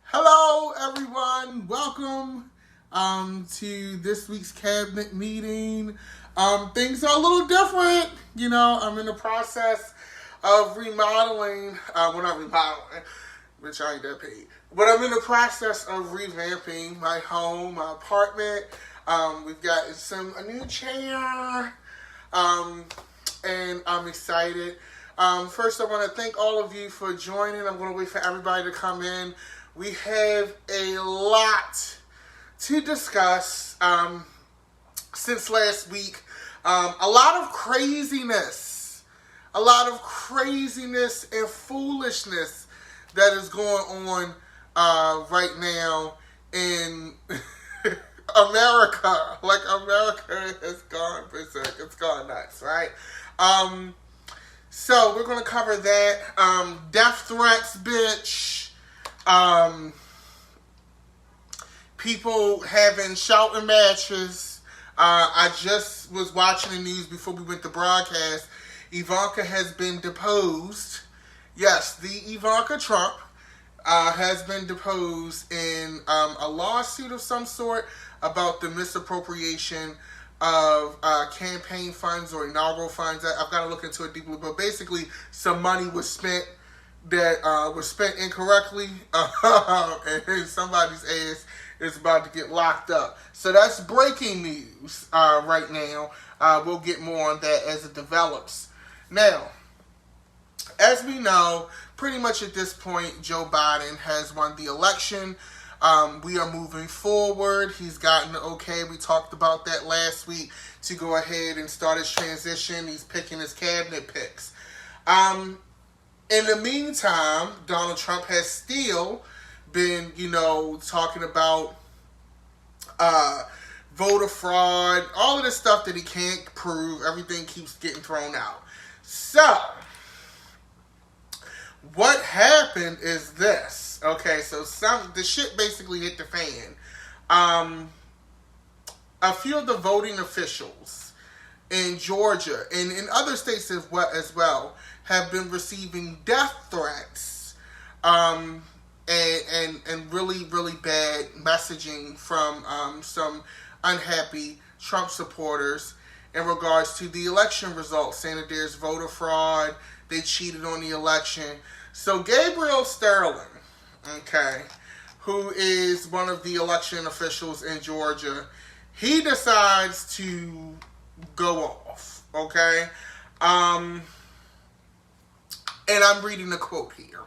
Hello, everyone. Welcome to this week's cabinet meeting. Things are a little different. I'm in the process of remodeling. Well, not remodeling, which I ain't that paid. But I'm in the process of revamping my home, my apartment. We've got a new chair, and I'm excited. First, I want to thank all of you for joining. I'm going to wait for everybody to come in. We have a lot to discuss since last week. A lot of craziness and foolishness that is going on right now in America. Like, America has gone berserk. It's gone nuts, right? So we're going to cover that. Death threats, bitch. People having shouting matches. I just was watching the news before we went to broadcast. Ivanka has been deposed. Yes, the Ivanka Trump has been deposed in a lawsuit of some sort about the misappropriation of campaign funds or inaugural funds. I've got to look into it deeply, but basically some money was spent that was spent incorrectly, and somebody's ass is about to get locked up. So that's breaking news right now. We'll get more on that as it develops. Now, as we know, pretty much at this point, Joe Biden has won the election. We are moving forward. He's gotten the okay. We talked about that last week to go ahead and start his transition. He's picking his cabinet picks. In the meantime, Donald Trump has still been, talking about voter fraud, all of this stuff that he can't prove. Everything keeps getting thrown out. So, what happened is this. Okay, so the shit basically hit the fan. A few of the voting officials in Georgia and in other states as well have been receiving death threats and really, really bad messaging from some unhappy Trump supporters in regards to the election results, saying that there's voter fraud, they cheated on the election. So Gabriel Sterling, okay, who is one of the election officials in Georgia, he decides to go off, okay? And I'm reading the quote here.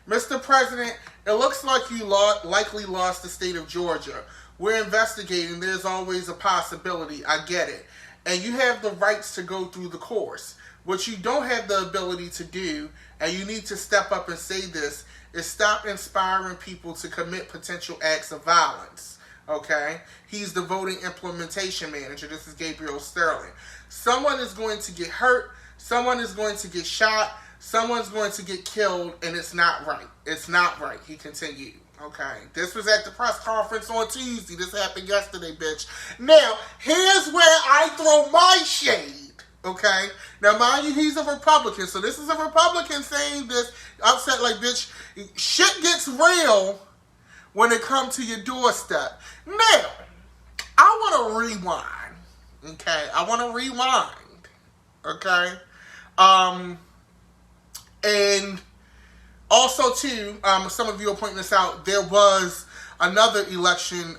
Mr. President, it looks like you likely lost the state of Georgia. We're investigating. There's always a possibility. I get it. And you have the rights to go through the course. What you don't have the ability to do, and you need to step up and say this, is stop inspiring people to commit potential acts of violence. Okay? He's the voting implementation manager. This is Gabriel Sterling. Someone is going to get hurt. Someone is going to get shot. Someone's going to get killed, and it's not right. It's not right, he continued. Okay. This was at the press conference on Tuesday. This happened yesterday, bitch. Now, here's where I throw my shade. Okay? Now, mind you, he's a Republican. So this is a Republican saying this. Upset like, bitch, shit gets real when it comes to your doorstep. Now, I want to rewind. Okay? I want to rewind. Okay? And also, too, some of you are pointing this out, there was another election,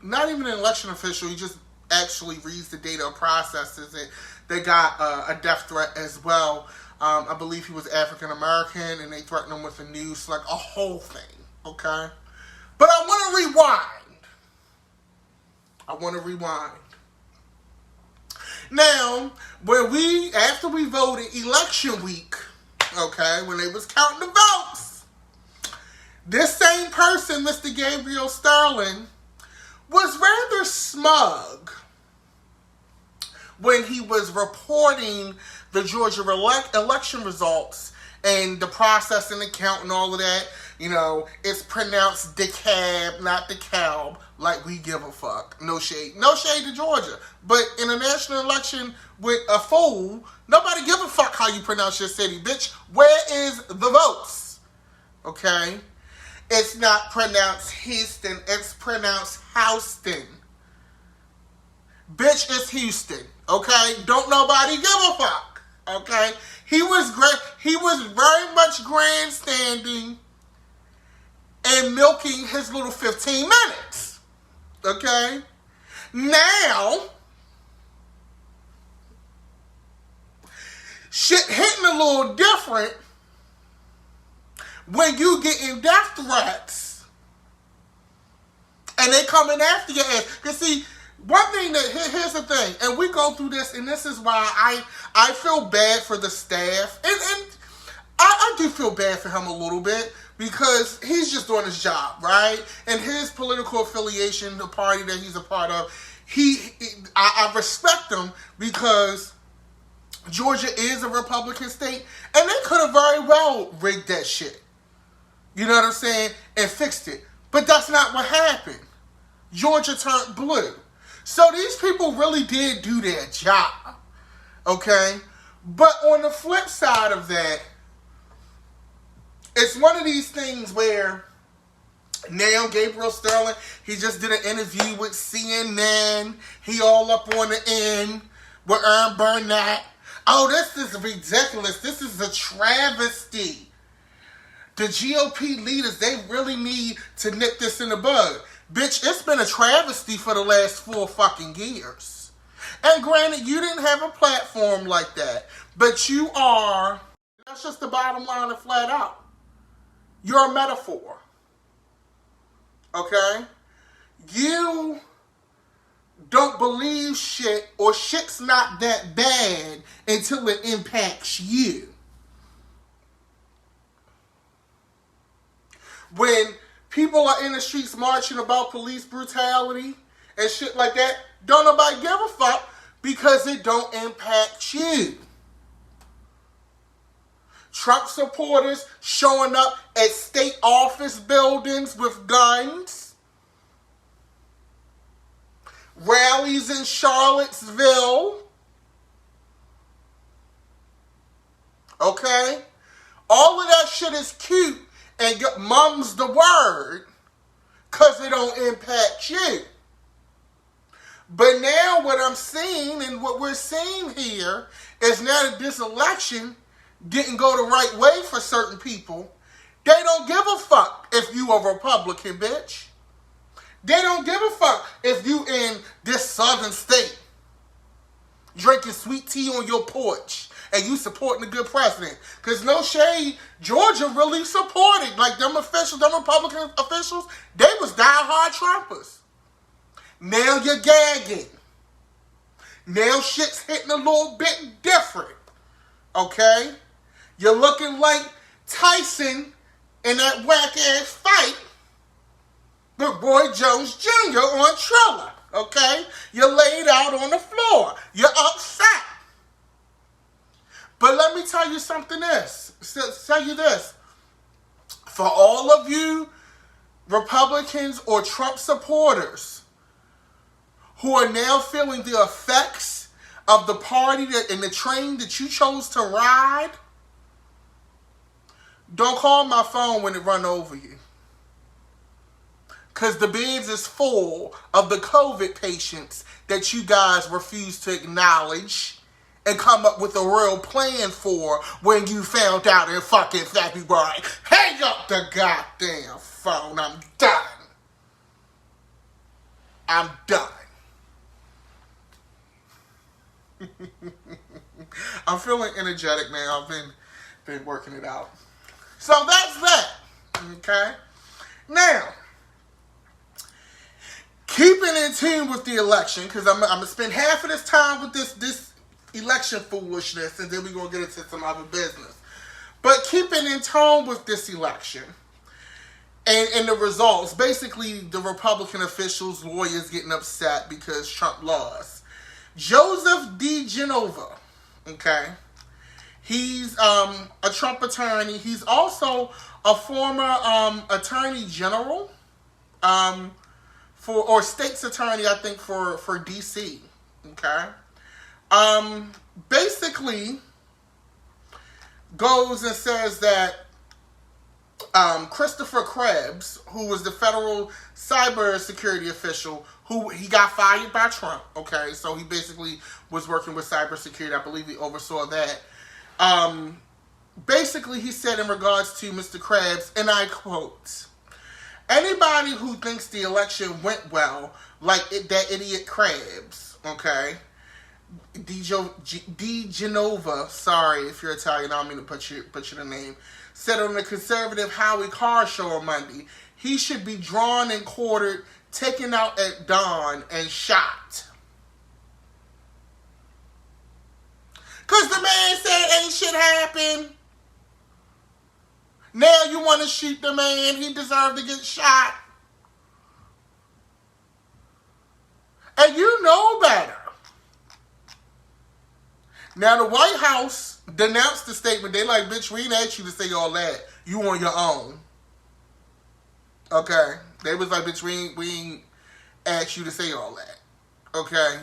not even an election official, he just actually reads the data and processes it. They got a death threat as well. I believe he was African-American, and they threatened him with a noose, like a whole thing, okay? But I want to rewind. Now, after we voted election week, okay, when they was counting the votes, this same person, Mr. Gabriel Sterling, was rather smug when he was reporting the Georgia election results and the process and the count and all of that. It's pronounced DeKalb, not DeKalb, like we give a fuck. No shade to Georgia. But in a national election with a fool, nobody give a fuck how you pronounce your city, bitch. Where is the votes? Okay? It's not pronounced Houston. It's pronounced Houston. Bitch, it's Houston. Okay? Don't nobody give a fuck. Okay? He was great. He was very much grandstanding and milking his little 15 minutes. Okay? Now, shit hitting a little different when you getting death threats and they coming after your ass. Because see, one thing here's the thing, and we go through this, and this is why I feel bad for the staff, and I do feel bad for him a little bit, because he's just doing his job, right? And his political affiliation, the party that he's a part of, I respect him, because Georgia is a Republican state, and they could have very well rigged that shit. You know what I'm saying? And fixed it. But that's not what happened. Georgia turned blue. So these people really did do their job. Okay? But on the flip side of that, it's one of these things where now Gabriel Sterling, he just did an interview with CNN. He all up on the end with Burnett. Oh, this is ridiculous. This is a travesty. The GOP leaders, they really need to nip this in the bud. Bitch, it's been a travesty for the last 4 fucking years. And granted, you didn't have a platform like that. But you are, that's just the bottom line and flat out. You're a metaphor. Okay? You don't believe shit, or shit's not that bad until it impacts you. When people are in the streets marching about police brutality and shit like that, don't nobody give a fuck, because it don't impact you. Trump supporters showing up at state office buildings with guns. Rallies in Charlottesville. Okay? All of that shit is cute and mum's the word, because it don't impact you. But now what I'm seeing, and what we're seeing here, is now that this election didn't go the right way for certain people, they don't give a fuck if you a Republican, bitch. They don't give a fuck if you in this southern state drinking sweet tea on your porch and you supporting a good president. Because no shade, Georgia really supported. Like them officials, them Republican officials, they was diehard Trumpers. Now you're gagging. Now shit's hitting a little bit different. Okay? You're looking like Tyson in that whack-ass fight with Roy Jones Jr. on Triller. Okay? You're laid out on the floor. You're upset. But let me tell you something else. Tell you this. For all of you Republicans or Trump supporters who are now feeling the effects of the party and the train that you chose to ride, don't call my phone when it run over you. Because the beds is full of the COVID patients that you guys refuse to acknowledge and come up with a real plan for when you found out in fucking February. Hang up the goddamn phone. I'm done. I'm done. I'm feeling energetic now. I've been working it out. So that's that. Okay? Now, keeping in tune with the election, because I'm going to spend half of this time with this election foolishness, and then we're going to get into some other business. But keeping in tune with this election and the results, basically the Republican officials, lawyers getting upset because Trump lost. Joseph DeGenova, okay, he's a Trump attorney. He's also a former attorney general, or state's attorney, I think, for D.C., okay? Basically goes and says that Christopher Krebs, who was the federal cybersecurity official, who he got fired by Trump. Okay, so he basically was working with cybersecurity. I believe he oversaw that. Basically, he said in regards to Mr. Krebs, and I quote, "Anybody who thinks the election went well, that idiot Krebs, okay? Di Genova, sorry if you're Italian, I don't mean to butcher the name, said on the conservative Howie Carr show on Monday, he should be drawn and quartered, taken out at dawn, and shot." Because the man said ain't shit happened. Now you want to shoot the man. He deserved to get shot. And you know better. Now the White House denounced the statement. They like, bitch, we didn't ask you to say all that. You on your own. Okay? They was like, bitch, we ain't asked you to say all that. Okay?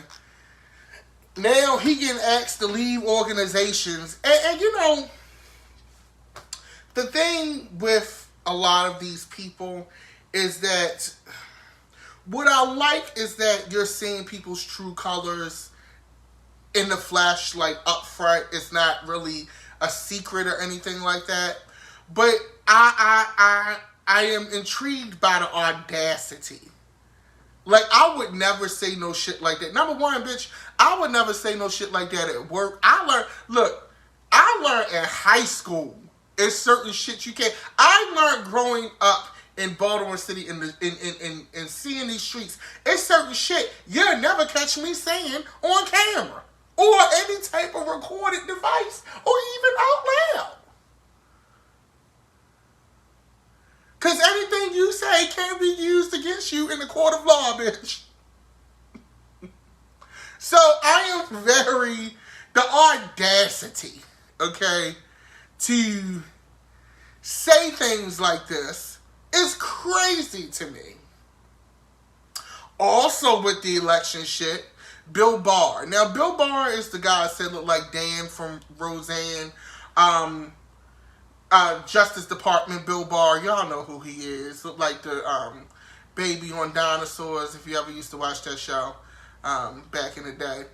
Now he getting asked to leave organizations. And you know, the thing with a lot of these people is that what I like is that you're seeing people's true colors in the flesh, like up front. It's not really a secret or anything like that. But I am intrigued by the audacity. Like, I would never say no shit like that. Number one, bitch, I would never say no shit like that at work. I learned in high school. It's certain shit you can't. I learned growing up in Baltimore City and seeing these streets. It's certain shit you'll never catch me saying on camera or any type of recorded device or even out loud. Because anything you say can be used against you in the court of law, bitch. So I am the audacity, okay, to say things like this is crazy to me. Also with the election shit, Bill Barr. Now, Bill Barr is the guy that said looked like Dan from Roseanne. Justice Department Bill Barr, y'all know who he is. Looked like the baby on Dinosaurs, if you ever used to watch that show back in the day.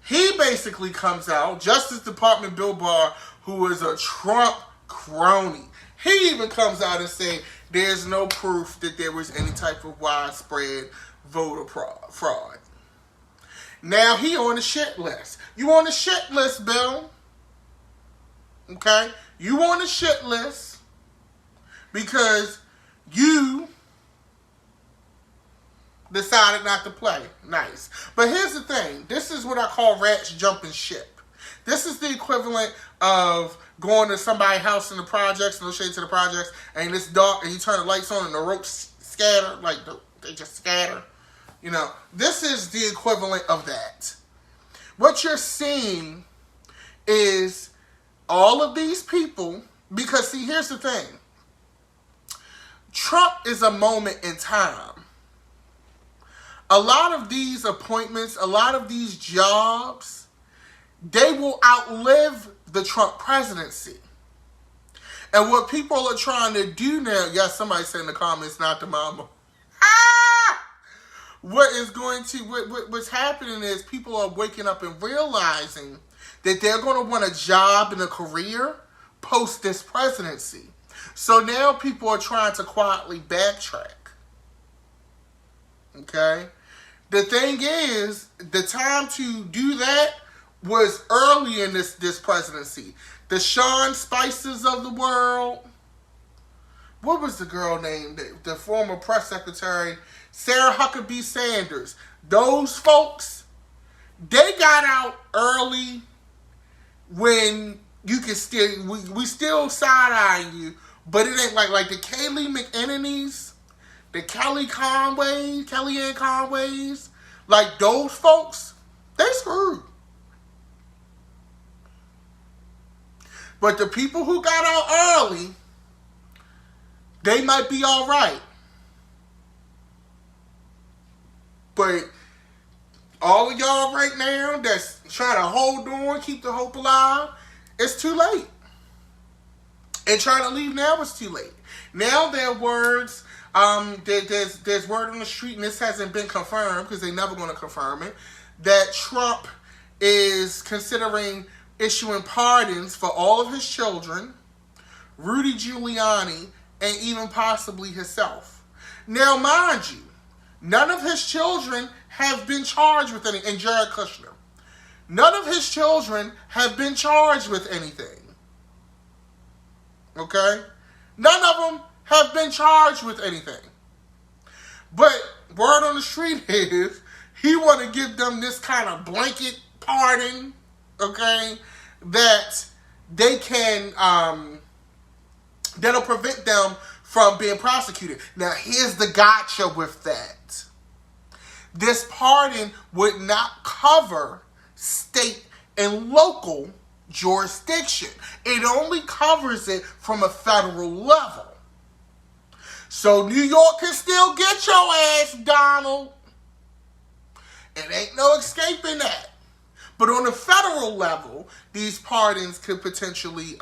He basically comes out, Justice Department Bill Barr, who is a Trump crony. He even comes out and say there's no proof that there was any type of widespread voter fraud. Now he on the shit list. You on the shit list, Bill. Okay? You on the shit list because you decided not to play. Nice. But here's the thing. This is what I call rats jumping ship. This is the equivalent of going to somebody's house in the projects, no shade to the projects, and it's dark and you turn the lights on and the ropes scatter, like they just scatter. You know, this is the equivalent of that. What you're seeing is all of these people, because see, here's the thing. Trump is a moment in time. A lot of these appointments, a lot of these jobs, they will outlive the Trump presidency. And what people are trying to do now, yes, somebody said in the comments, not the mama. What's happening is people are waking up and realizing that they're going to want a job and a career post this presidency. So now people are trying to quietly backtrack. Okay? The thing is, the time to do that was early in this presidency. The Sean Spices of the world. What was the girl name? The former press secretary, Sarah Huckabee Sanders. Those folks, they got out early when you can still, we still side-eyeing you, but it ain't like the Kayleigh McEnany's, the Kellyanne Conway's, like those folks, they screwed. But the people who got out early, they might be all right. But all of y'all right now that's trying to hold on, keep the hope alive, it's too late. And trying to leave now is too late. Now there are words, there's word on the street, and this hasn't been confirmed because they're never going to confirm it, that Trump is considering issuing pardons for all of his children, Rudy Giuliani, and even possibly himself. Now, mind you, none of his children have been charged with anything, and Jared Kushner. None of his children have been charged with anything. Okay? None of them have been charged with anything. But word on the street is he want to give them this kind of blanket pardon, okay, that they can, that'll prevent them from being prosecuted. Now, here's the gotcha with that. This pardon would not cover state and local jurisdiction. It only covers it from a federal level. So New York can still get your ass, Donald. It ain't no escaping that. But on a federal level, these pardons could potentially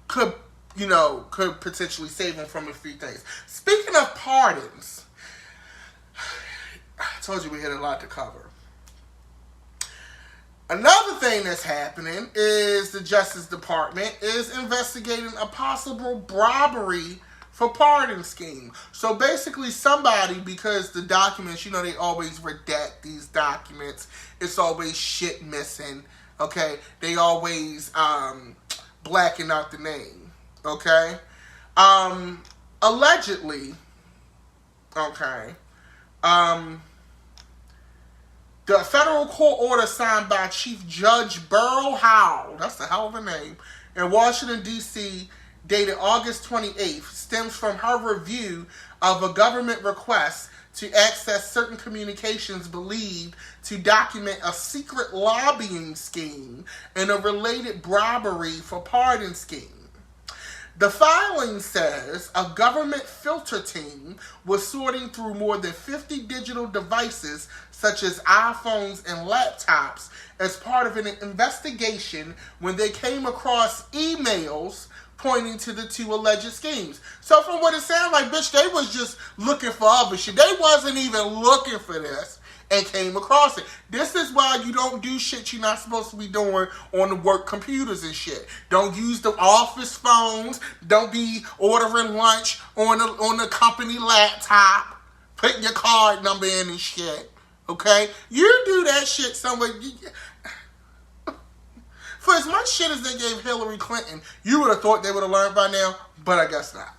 could potentially save them from a few things. Speaking of pardons, I told you we had a lot to cover. Another thing that's happening is the Justice Department is investigating a possible robbery for pardon scheme. So basically somebody, because the documents, they always redact these documents. It's always shit missing. Okay? They always blacken out the name. Okay? Allegedly, okay, the federal court order signed by Chief Judge Barr, that's a hell of a name, in Washington, D.C., dated August 28th, stems from her review of a government request to access certain communications believed to document a secret lobbying scheme and a related robbery for pardon scheme. The filing says a government filter team was sorting through more than 50 digital devices such as iPhones and laptops as part of an investigation when they came across emails pointing to the two alleged schemes. So from what it sounds like, bitch, they was just looking for other shit. They wasn't even looking for this and came across it. This is why you don't do shit you're not supposed to be doing on the work computers and shit. Don't use the office phones. Don't be ordering lunch on the company laptop. Putting your card number in and shit. Okay? You do that shit somewhere. For as much shit as they gave Hillary Clinton, you would have thought they would have learned by now, but I guess not.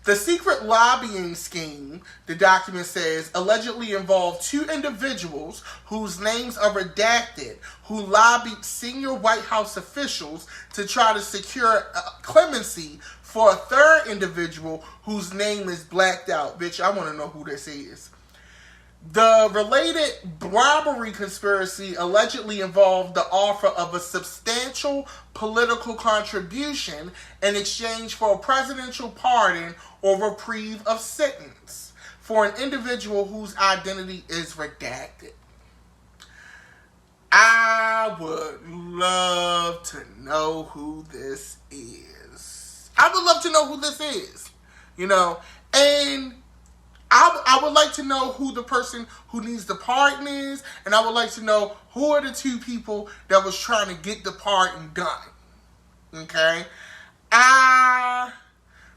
The secret lobbying scheme, the document says, allegedly involved two individuals whose names are redacted, who lobbied senior White House officials to try to secure clemency for a third individual whose name is blacked out. Bitch, I want to know who this is. The related robbery conspiracy allegedly involved the offer of a substantial political contribution in exchange for a presidential pardon or reprieve of sentence for an individual whose identity is redacted. I would love to know who this is. I would love to know who this is, and I would like to know who the person who needs the pardon is, and I would like to know who are the two people that was trying to get the pardon done. Okay?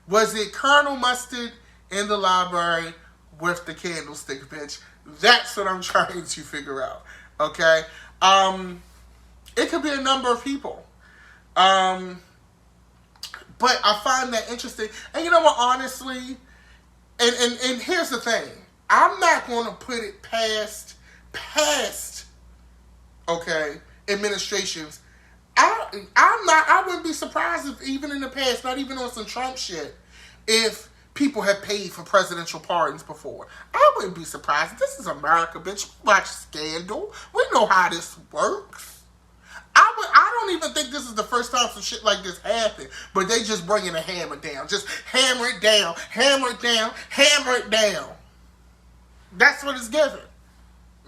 Was it Colonel Mustard in the library with the candlestick, bitch? That's what I'm trying to figure out. Okay? It could be a number of people. But I find that interesting. And you know what, honestly, and here's the thing. I'm not going to put it past, okay, administrations. I wouldn't be surprised if even in the past, not even on some Trump shit, if people have paid for presidential pardons before. I wouldn't be surprised. This is America, bitch. We watch Scandal. We know how this works. I don't even think this is the first time some shit like this happened, but they just bringing a hammer down. Just hammer it down, hammer it down, hammer it down. That's what it's giving.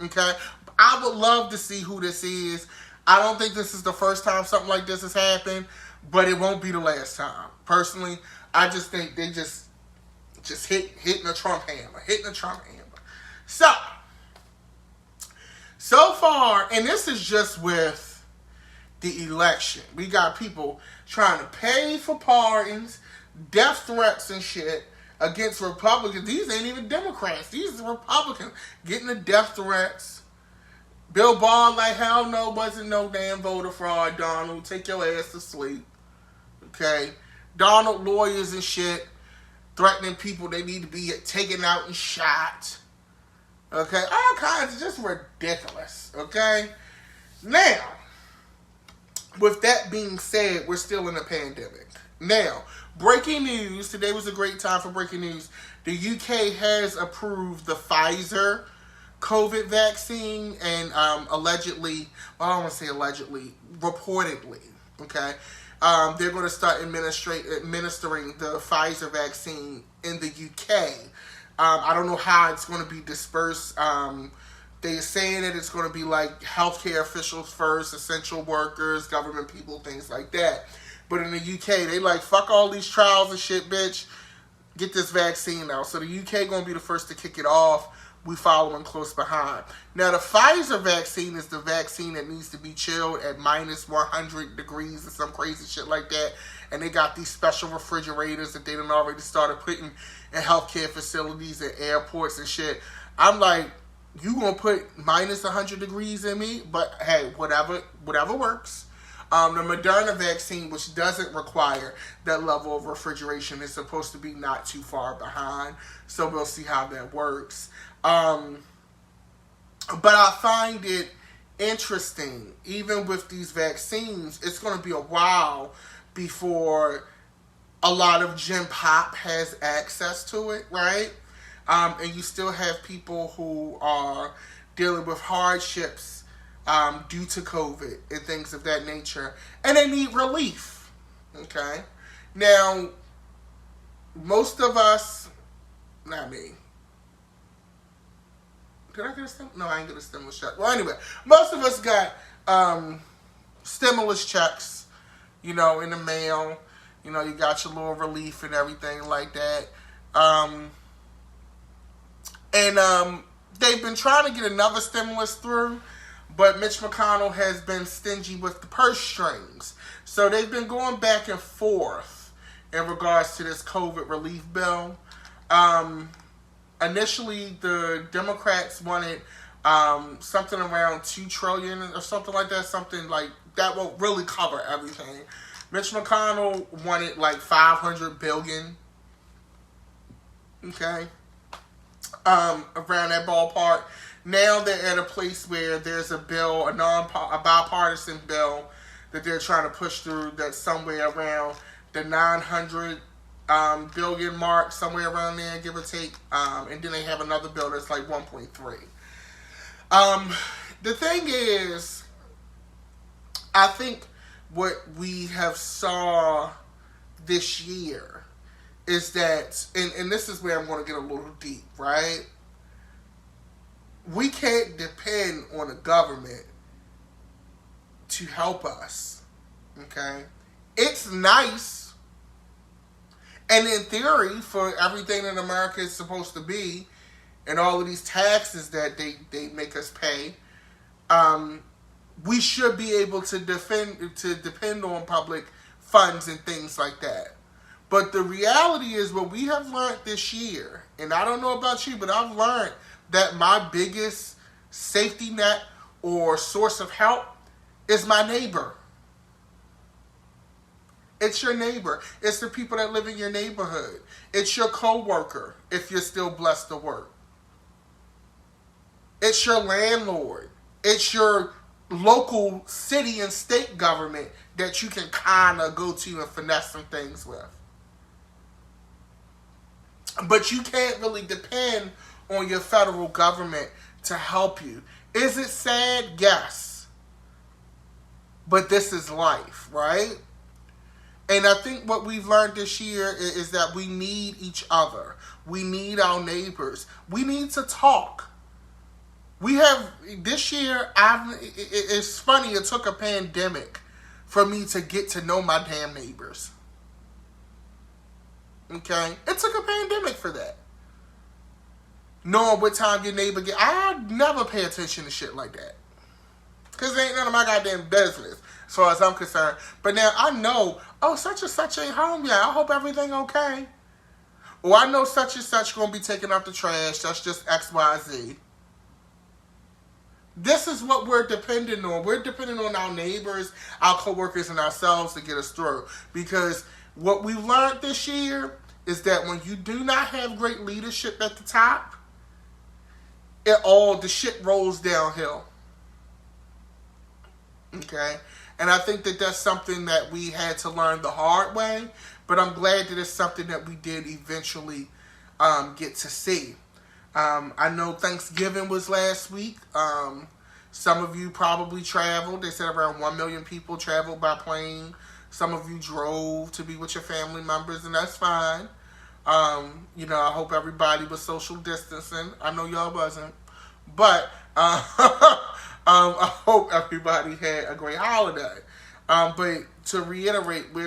Okay? I would love to see who this is. I don't think this is the first time something like this has happened, but it won't be the last time. Personally, I just think they just hitting a Trump hammer. So far, and this is just with the election, we got people trying to pay for pardons, death threats and shit against Republicans. These ain't even Democrats. These are Republicans getting the death threats. Bill Barr like, hell no, wasn't no damn voter fraud, Donald. Take your ass to sleep. Okay? Donald lawyers and shit threatening people they need to be taken out and shot. Okay? All kinds of just ridiculous. Okay? Now, with that being said, we're still in a pandemic. Now, breaking news. Today was a great time for breaking news. The UK has approved the Pfizer COVID vaccine and allegedly, well, I don't want to say allegedly, reportedly, okay? They're going to start administering the Pfizer vaccine in the UK. I don't know how it's going to be dispersed. They're saying that it's going to be like healthcare officials first, essential workers, government people, things like that. But in the UK, they like, fuck all these trials and shit, bitch. Get this vaccine out. So the UK going to be the first to kick it off. We following close behind. Now, the Pfizer vaccine is the vaccine that needs to be chilled at minus 100 degrees or some crazy shit like that. And they got these special refrigerators that they done already started putting in healthcare facilities and airports and shit. I'm like, you gonna put minus 100 degrees in me? But hey, whatever works. The Moderna vaccine, which doesn't require that level of refrigeration, is supposed to be not too far behind. So we'll see how that works. But I find it interesting, even with these vaccines, it's going to be a while before a lot of Gen Pop has access to it, right? And you still have people who are dealing with hardships due to COVID and things of that nature, and they need relief, okay? Now, most of us, not me. Did I get a stimulus? No, I ain't get a stimulus check. Well, anyway, most of us got stimulus checks, in the mail. You got your little relief and everything like that. And they've been trying to get another stimulus through, but Mitch McConnell has been stingy with the purse strings. So they've been going back and forth in regards to this COVID relief bill. Initially, the Democrats wanted something around $2 trillion or something like that. Something like that won't really cover everything. Mitch McConnell wanted like $500 billion. Okay, around that ballpark. Now they're at a place where there's a bill, a bipartisan bill that they're trying to push through that's somewhere around the 900 billion mark, somewhere around there, give or take. And then they have another bill that's like 1.3. The thing is, I think what we have saw this year is that, and this is where I'm going to get a little deep, right? We can't depend on the government to help us, okay? It's nice, and in theory, for everything that America is supposed to be, and all of these taxes that they make us pay, we should be able to depend on public funds and things like that. But the reality is, what we have learned this year, and I don't know about you, but I've learned that my biggest safety net or source of help is my neighbor. It's your neighbor. It's the people that live in your neighborhood. It's your coworker, if you're still blessed to work. It's your landlord. It's your local city and state government that you can kind of go to and finesse some things with. But you can't really depend on your federal government to help you. Is it sad? Yes. But this is life, right? And I think what we've learned this year is that we need each other. We need our neighbors. We need to talk. We have, this year, it's funny, it took a pandemic for me to get to know my damn neighbors. Okay? It took a pandemic for that. Knowing what time your neighbor get. I never pay attention to shit like that. Because it ain't none of my goddamn business, as far as I'm concerned. But now I know, oh, such and such ain't home yet. I hope everything okay. Or I know such and such going to be taking out the trash. That's just X, Y, Z. This is what we're dependent on. We're dependent on our neighbors, our coworkers, and ourselves to get us through. Because what we learned this year is that when you do not have great leadership at the top, the shit rolls downhill. Okay? And I think that that's something that we had to learn the hard way. But I'm glad that it's something that we did eventually get to see. I know Thanksgiving was last week. Some of you probably traveled. They said around 1 million people traveled by plane. Some of you drove to be with your family members, and that's fine. I hope everybody was social distancing. I know y'all wasn't. But I hope everybody had a great holiday. But to reiterate, we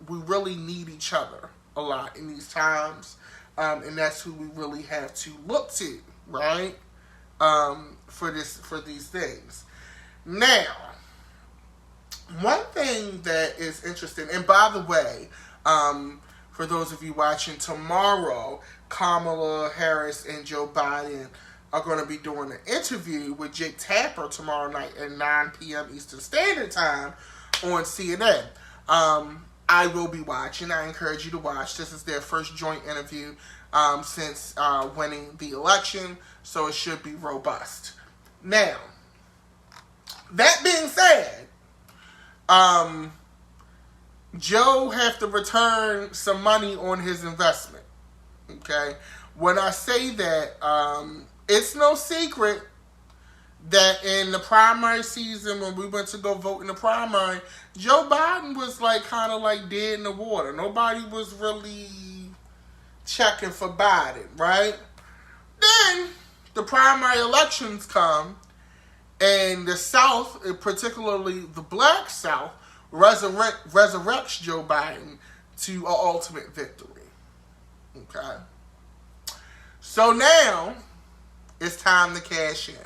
really need each other a lot in these times. And that's who we really have to look to, right? For these things. Now, one thing that is interesting, and by the way, for those of you watching, tomorrow, Kamala Harris and Joe Biden are going to be doing an interview with Jake Tapper tomorrow night at 9 p.m. Eastern Standard Time on CNN. I will be watching. I encourage you to watch. This is their first joint interview since winning the election, so it should be robust. Now, that being said, Joe have to return some money on his investment. Okay? When I say that, it's no secret that in the primary season, when we went to go vote in the primary, Joe Biden was kind of dead in the water. Nobody was really checking for Biden, right? Then the primary elections come, and the South, particularly the Black South, resurrects Joe Biden to an ultimate victory. Okay? So now, it's time to cash in.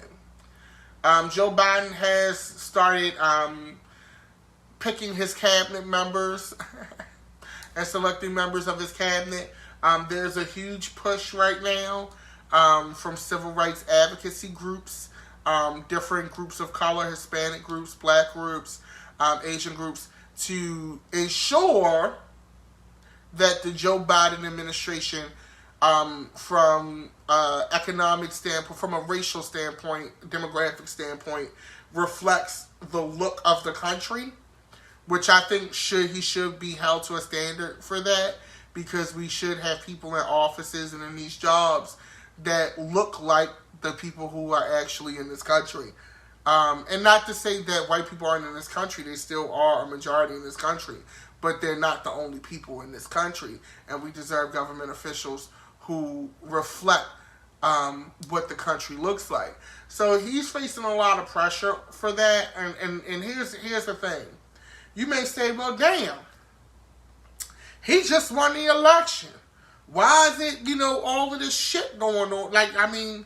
Joe Biden has started picking his cabinet members and selecting members of his cabinet. There's a huge push right now from civil rights advocacy groups, different groups of color, Hispanic groups, black groups, Asian groups, to ensure that the Joe Biden administration, from economic standpoint, from a racial standpoint, demographic standpoint, reflects the look of the country, which I think he should be held to a standard for that, because we should have people in offices and in these jobs that look like the people who are actually in this country. And not to say that white people aren't in this country, they still are a majority in this country, but they're not the only people in this country, and we deserve government officials who reflect what the country looks like. So he's facing a lot of pressure for that, and here's the thing. You may say, well, damn, he just won the election. Why is it, all of this shit going on?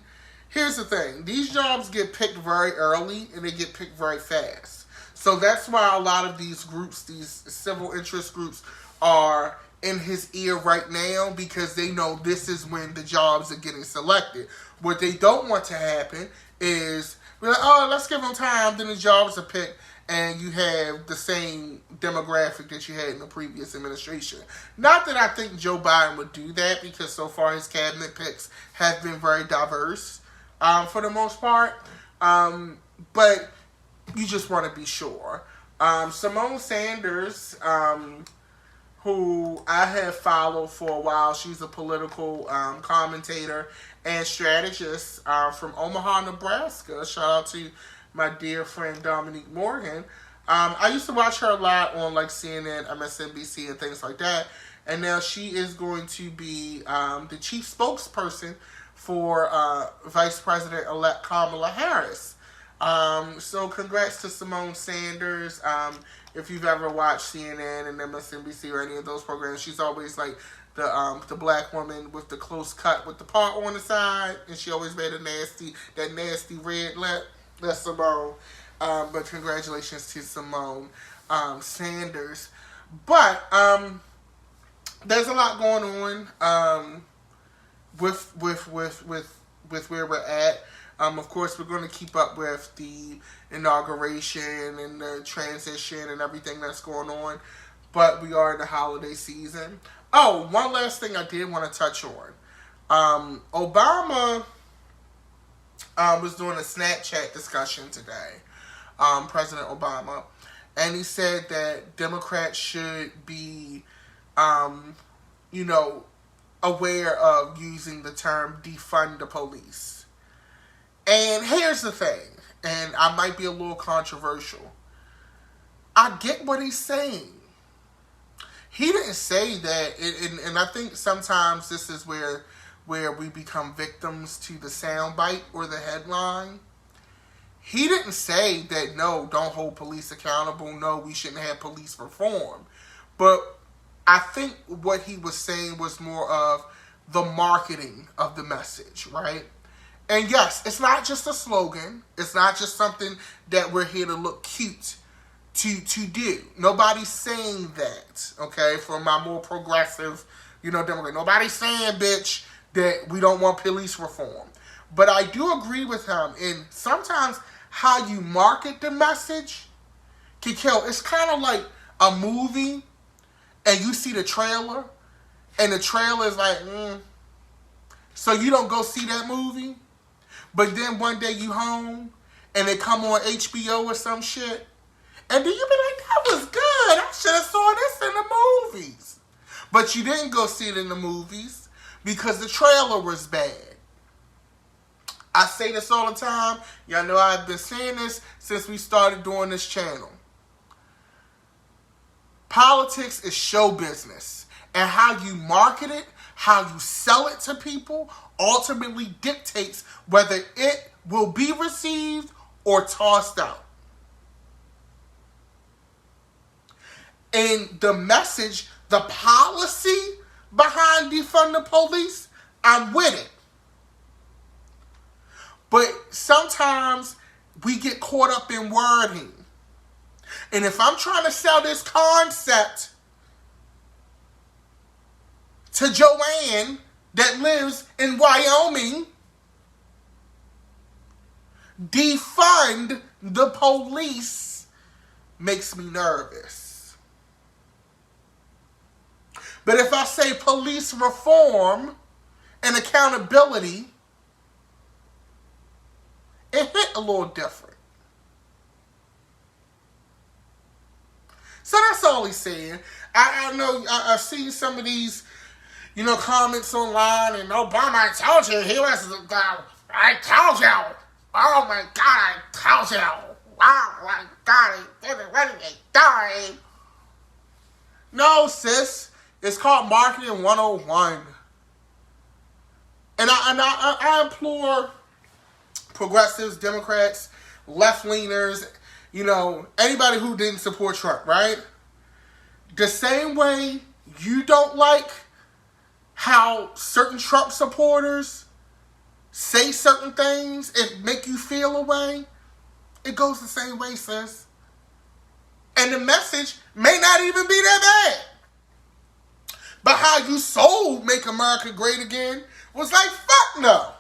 Here's the thing. These jobs get picked very early, and they get picked very fast. So that's why a lot of these groups, these civil interest groups, are in his ear right now, because they know this is when the jobs are getting selected. What they don't want to happen is, we're like, oh, let's give them time, then the jobs are picked, and you have the same demographic that you had in the previous administration. Not that I think Joe Biden would do that, because so far his cabinet picks have been very diverse for the most part. But you just want to be sure. Simone Sanders, who I have followed for a while, she's a political commentator and strategist from Omaha, Nebraska. Shout out to my dear friend Dominique Morgan. I used to watch her a lot on CNN, MSNBC, and things like that. And now she is going to be the chief spokesperson for Vice President-elect Kamala Harris. So congrats to Simone Sanders. If you've ever watched CNN and MSNBC or any of those programs, she's always the black woman with the close cut with the part on the side, and she always made that nasty red lip. That's Simone. But congratulations to Simone Sanders. But there's a lot going on with where we're at. Of course, we're going to keep up with the inauguration and the transition and everything that's going on. But we are in the holiday season. Oh, one last thing I did want to touch on. Obama was doing a Snapchat discussion today, President Obama, and he said that Democrats should be, aware of using the term defund the police. And here's the thing, and I might be a little controversial. I get what he's saying. He didn't say that, and I think sometimes this is where we become victims to the soundbite or the headline. He didn't say that, no, don't hold police accountable, no, we shouldn't have police reform. But I think what he was saying was more of the marketing of the message, right? And yes, it's not just a slogan. It's not just something that we're here to look cute to do. Nobody's saying that, okay, for my more progressive, Democrat. Nobody's saying, bitch, that we don't want police reform. But I do agree with him. And sometimes how you market the message can kill. It's kind of like a movie and you see the trailer and the trailer is like, So you don't go see that movie. But then one day you home and they come on HBO or some shit. And then you be like, that was good. I should have saw this in the movies. But you didn't go see it in the movies because the trailer was bad. I say this all the time. Y'all know I've been saying this since we started doing this channel. Politics is show business. And how you market it, how you sell it to people, ultimately dictates whether it will be received or tossed out. And the message, the policy behind defund the police, I'm with it. But sometimes we get caught up in wording. And if I'm trying to sell this concept to Joanne that lives in Wyoming, defund the police makes me nervous. But if I say police reform and accountability, it hit a little different. So that's all he's saying. I know I've seen some of these, comments online, and Obama, I told you, he was, I told you. Oh my God, I told you. Oh my God, he did it. What did he do? No, sis. It's called Marketing 101. And I implore progressives, Democrats, left-leaners, anybody who didn't support Trump, right? The same way you don't like how certain Trump supporters say certain things and make you feel a way, it goes the same way, sis. And the message may not even be that bad. But how you sold Make America Great Again was like, fuck no.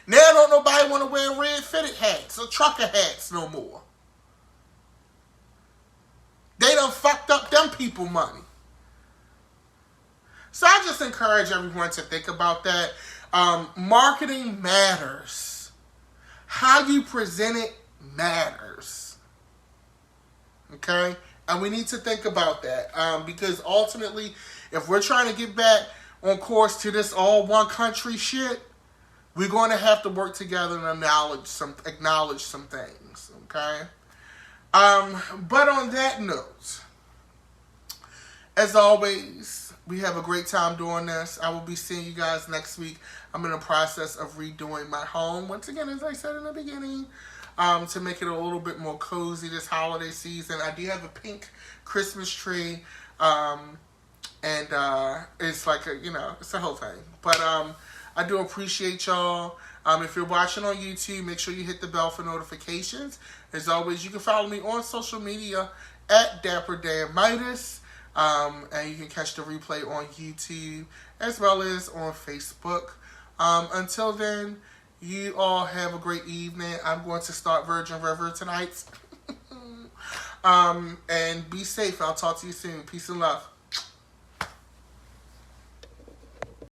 Now don't nobody want to wear red fitted hats or trucker hats no more. They done fucked up them people money. So I just encourage everyone to think about that. Marketing matters. How you present it matters. Okay? And we need to think about that. Because ultimately, if we're trying to get back on course to this all one country shit, we're going to have to work together and acknowledge some things. Okay? But on that note, as always, we have a great time doing this. I will be seeing you guys next week. I'm in the process of redoing my home. Once again, as I said in the beginning, to make it a little bit more cozy this holiday season. I do have a pink Christmas tree. And it's like it's a whole thing. But I do appreciate y'all. If you're watching on YouTube, make sure you hit the bell for notifications. As always, you can follow me on social media at Dapper Dan Midas. And you can catch the replay on YouTube as well as on Facebook. Until then, you all have a great evening. I'm going to start Virgin River tonight. And be safe. I'll talk to you soon. Peace and love.